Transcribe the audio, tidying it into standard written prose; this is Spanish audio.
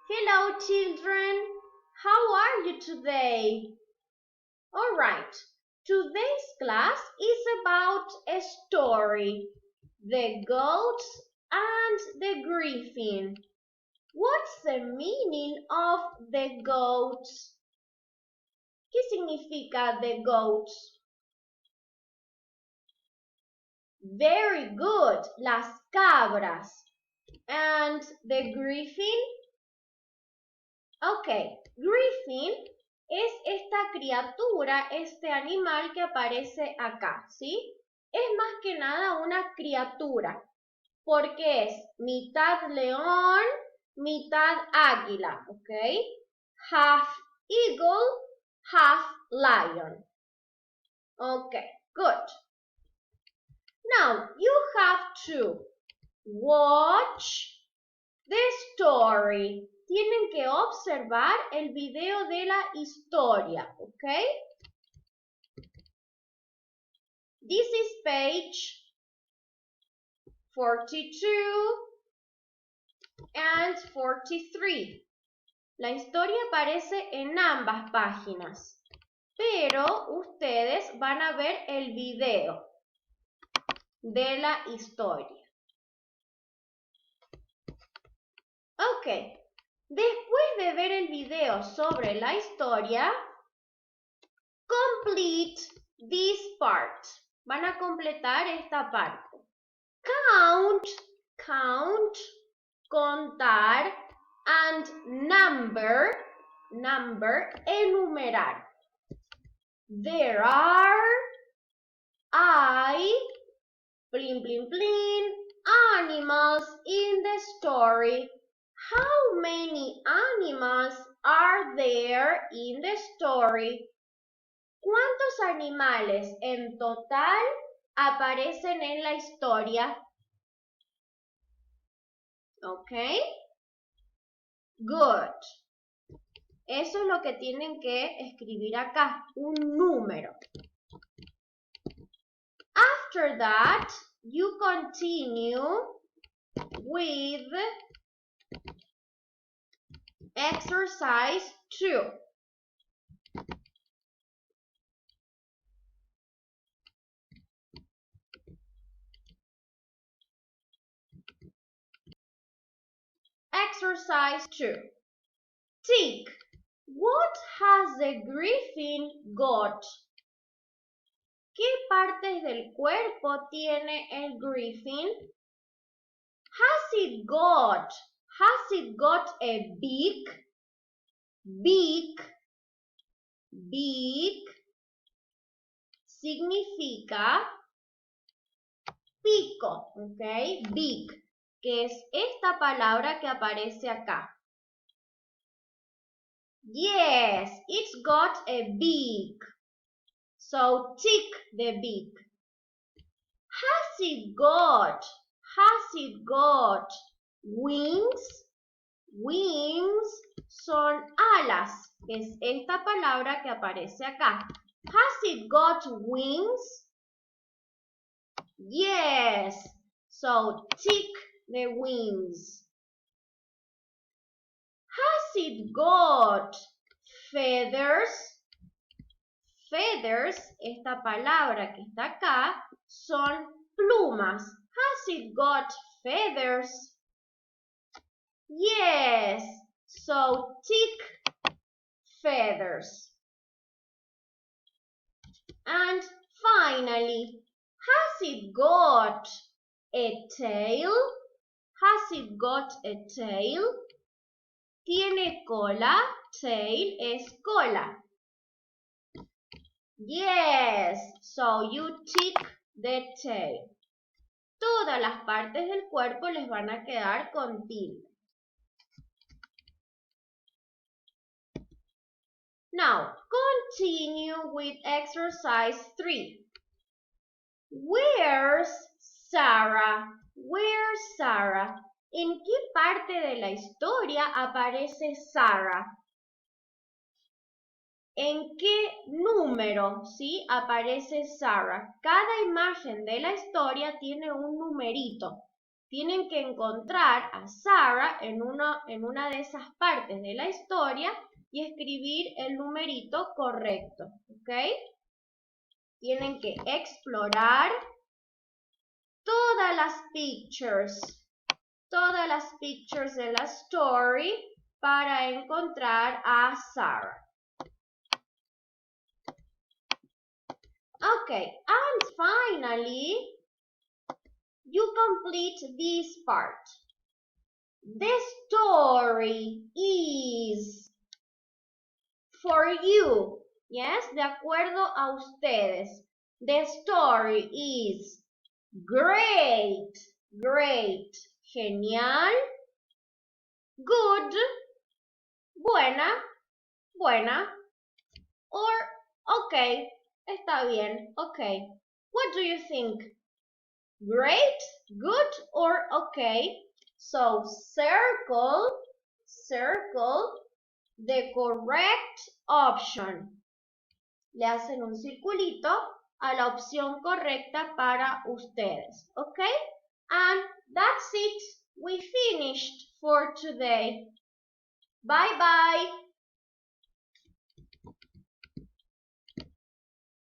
Hello, children. How are you today? All right. Today's class is about a story, The Goats and the Griffin. What's the meaning of the goats? ¿Qué significa the goats? Very good, las cabras. And the griffin? Okay, griffin es esta criatura, este animal que aparece acá, ¿sí? Es más que nada una criatura, porque es mitad león, mitad águila, ¿ok? Half eagle, half lion. Okay, good. Now, you have to watch the story. Tienen que observar el video de la historia, ¿ok? This is page 42 and 43. La historia aparece en ambas páginas, pero ustedes van a ver el video de la historia. Ok, después de ver el video sobre la historia, complete this part. Van a completar esta parte. Count, contar, and number, enumerar. There are, animals in the story. How many animals are there in the story? ¿Cuántos animales en total aparecen en la historia? ¿Ok? Good. Eso es lo que tienen que escribir acá, un número. After that, you continue with exercise 2. Exercise 2. Tick. What has the griffin got? ¿Qué partes del cuerpo tiene el griffin? Has it got a beak? Beak significa pico, ¿ok? Beak, que es esta palabra que aparece acá. Yes, it's got a beak. So tick the beak. Has it got wings? Wings son alas, que es esta palabra que aparece acá. Has it got wings? Yes. So tick the wings. Has it got feathers? Feathers, esta palabra que está acá, son plumas. Has it got feathers? Yes. So tick feathers. And finally, has it got a tail? Has it got a tail? ¿Tiene cola? Tail es cola. Yes, so you tick the tail. Todas las partes del cuerpo les van a quedar con tilde. Now, continue with exercise 3. Where's Sarah? Where's Sarah? ¿En qué parte de la historia aparece Sarah? ¿En qué número, sí, aparece Sarah? Cada imagen de la historia tiene un numerito. Tienen que encontrar a Sarah en una de esas partes de la historia y escribir el numerito correcto, ¿ok? Tienen que explorar todas las pictures de la story para encontrar a Sarah. Okay, and finally, you complete this part. The story is for you. Yes, de acuerdo a ustedes. The story is great, great, genial, good, buena, buena, or okay, está bien, okay. What do you think? Great, good, or okay? So circle the correct option. Le hacen un circulito a la opción correcta para ustedes, okay? And that's it. We finished for today. Bye bye.